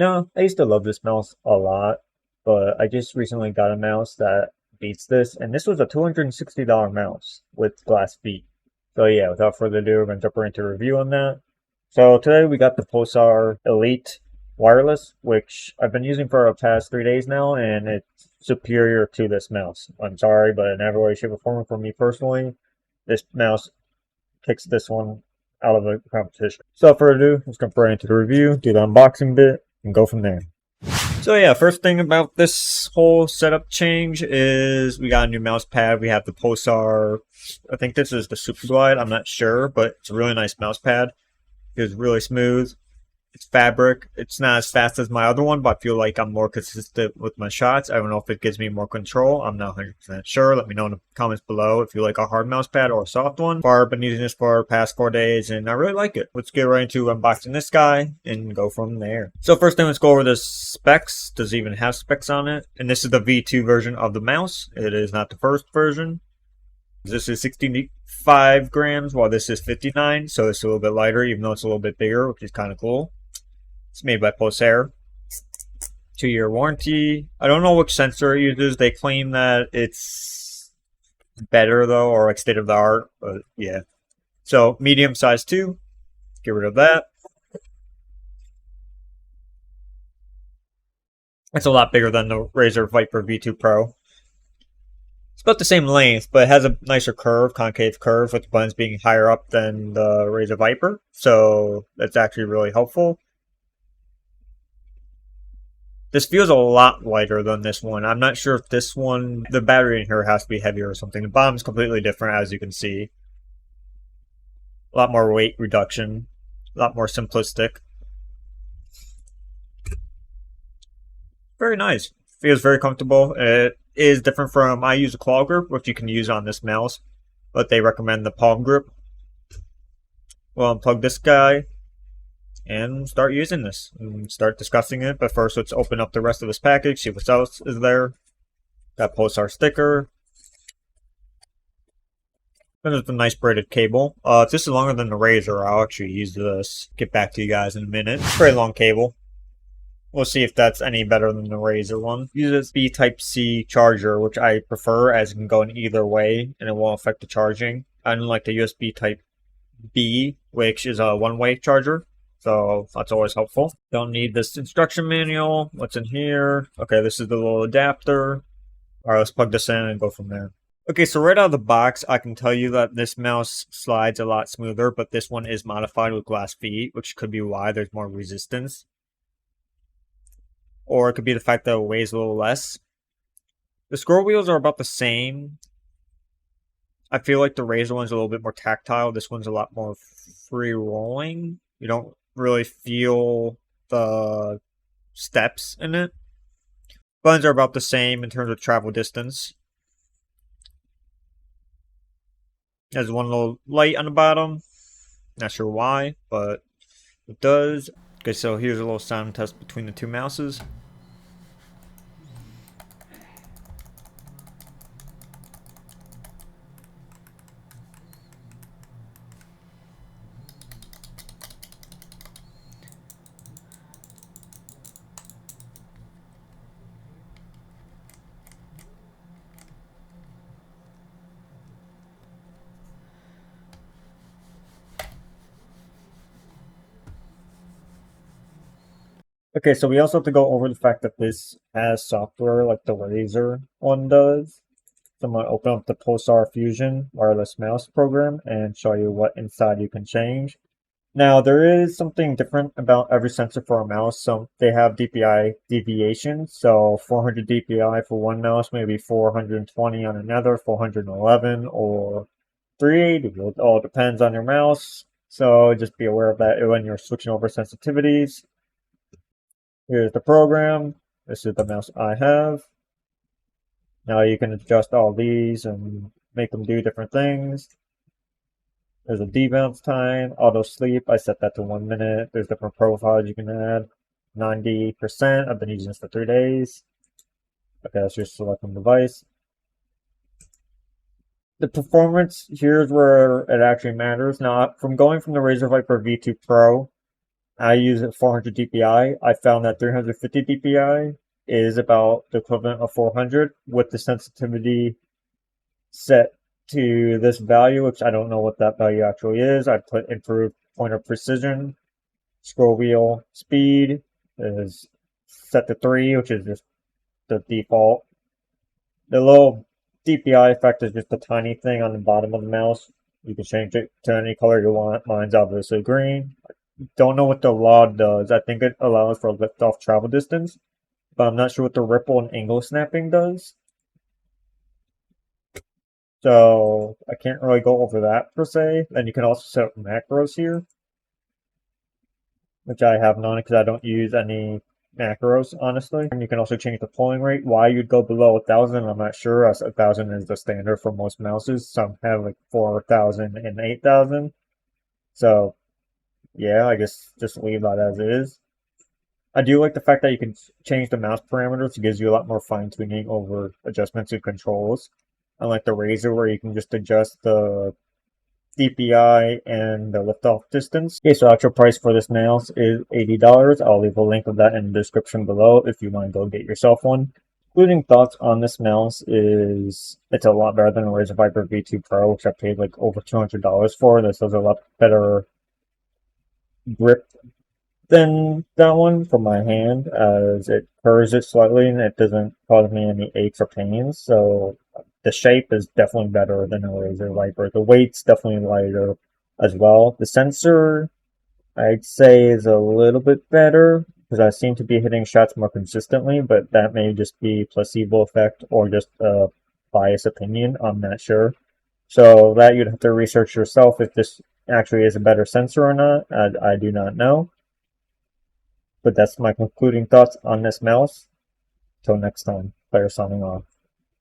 I used to love this mouse a lot, but I just recently got a mouse that beats this, and this was a $260 mouse with glass feet. So yeah, without further ado, we're going to jump right into a review on that. So today we got the Pulsar Elite Wireless, which I've been using for the past 3 days now, and it's superior to this mouse. I'm sorry, but in every way, shape, or form, for me personally, this mouse kicks this one out of the competition. So without further ado, let's jump right into the review, do the unboxing bit, and go from there. So yeah, first thing about this whole setup change is we got a new mouse pad. We have the Pulsar. I think this is the Super Glide. I'm not sure, but it's a really nice mouse pad. It's really smooth. It's fabric. It's not as fast as my other one, but I feel like I'm more consistent with my shots. I don't know if it gives me more control. I'm not 100% sure. Let me know in the comments below if you like a hard mouse pad or a soft one. I've been using this for the past 4 days, and I really like it. Let's get right into unboxing this guy and go from there. So first thing, let's go over the specs. Does it even have specs on it? And this is the V2 version of the mouse. It is not the first version. This is 65 grams, while this is 59, so it's a little bit lighter, even though it's a little bit bigger, which is kind of cool. It's made by pulsar. 2-year warranty. I don't know which sensor it uses. They claim that it's better though, or like state of the art, but yeah. So medium size 2. Get rid of that. It's a lot bigger than the Razer Viper V2 Pro. It's about the same length, but it has a nicer curve, concave curve, with the buttons being higher up than the Razer Viper. So that's actually really helpful. This feels a lot lighter than this one. I'm not sure if this one, the battery in here has to be heavier or something. The bottom's completely different, as you can see. A lot more weight reduction. A lot more simplistic. Very nice. Feels very comfortable. It is different from, I use a claw grip, which you can use on this mouse, but they recommend the palm grip. We'll unplug this guy and start using this and start discussing it. But first, let's open up the rest of this package, see what else is there. Got Pulsar sticker. Then there's the nice braided cable. If this is longer than the Razer, I'll actually use this. Get back to you guys in a minute. Very long cable. We'll see if that's any better than the Razer one. USB Type-C charger, which I prefer, as it can go in either way and it won't affect the charging. Unlike the USB Type-B, which is a one-way charger. So that's always helpful. Don't need this instruction manual. What's in here? Okay, this is the little adapter. Alright, let's plug this in and go from there. Okay, so right out of the box, I can tell you that this mouse slides a lot smoother, but this one is modified with glass feet, which could be why there's more resistance. Or it could be the fact that it weighs a little less. The scroll wheels are about the same. I feel like the Razer one's a little bit more tactile. This one's a lot more free rolling. You don't really feel the steps in it. Buttons are about the same in terms of travel distance. There's one little light on the bottom. Not sure why, but it does. Okay, so here's a little sound test between the two mouses. Okay, so we also have to go over the fact that this has software like the Razer one does. So I'm going to open up the Pulsar Fusion wireless mouse program and show you what inside you can change. Now, there is something different about every sensor for a mouse. So they have DPI deviations. So 400 DPI for one mouse, maybe 420 on another, 411 or 380. It all depends on your mouse. So just be aware of that when you're switching over sensitivities. Here's the program. This is the mouse I have. Now you can adjust all these and make them do different things. There's a debounce time, auto sleep. I set that to 1 minute. There's different profiles you can add. 90%. I've been using this for 3 days. Okay, that's your selecting device. The performance, here's where it actually matters. Now, from going from the Razer Viper V2 Pro I use it 400 dpi. I found that 350 dpi is about the equivalent of 400 with the sensitivity set to this value, which I don't know what that value actually is. I put improved pointer precision, scroll wheel speed is set to 3, which is just the default. The little DPI effect is just a tiny thing on the bottom of the mouse. You can change it to any color you want. Mine's obviously green. Don't know what the law does. I think it allows for lift-off travel distance, but I'm not sure what the ripple and angle snapping does. So I can't really go over that per se. And you can also set up macros here, which I have none because I don't use any macros, honestly. And you can also change the polling rate. Why you'd go below 1,000, I'm not sure, as 1,000 is the standard for most mouses. Some have like 4,000 and 8,000. So yeah, I guess just leave that as is. I do like the fact that you can change the mouse parameters. It gives you a lot more fine-tuning over adjustments and controls. Unlike the Razer, where you can just adjust the DPI and the liftoff distance. Okay, so actual price for this mouse is $80. I'll leave a link of that in the description below if you want to go get yourself one. Including thoughts on this mouse is it's a lot better than the Razer Viper V2 Pro, which I paid like over $200 for. This has a lot better grip than that one for my hand, as it curves it slightly and it doesn't cause me any aches or pains. So the shape is definitely better than a Razer Viper. The weight's definitely lighter as well. The sensor, I'd say, is a little bit better because I seem to be hitting shots more consistently, but that may just be placebo effect or just a biased opinion. I'm not sure. So that you'd have to research yourself if this actually is a better sensor or not. I do not know. But that's my concluding thoughts on this mouse. Till next time, player signing off.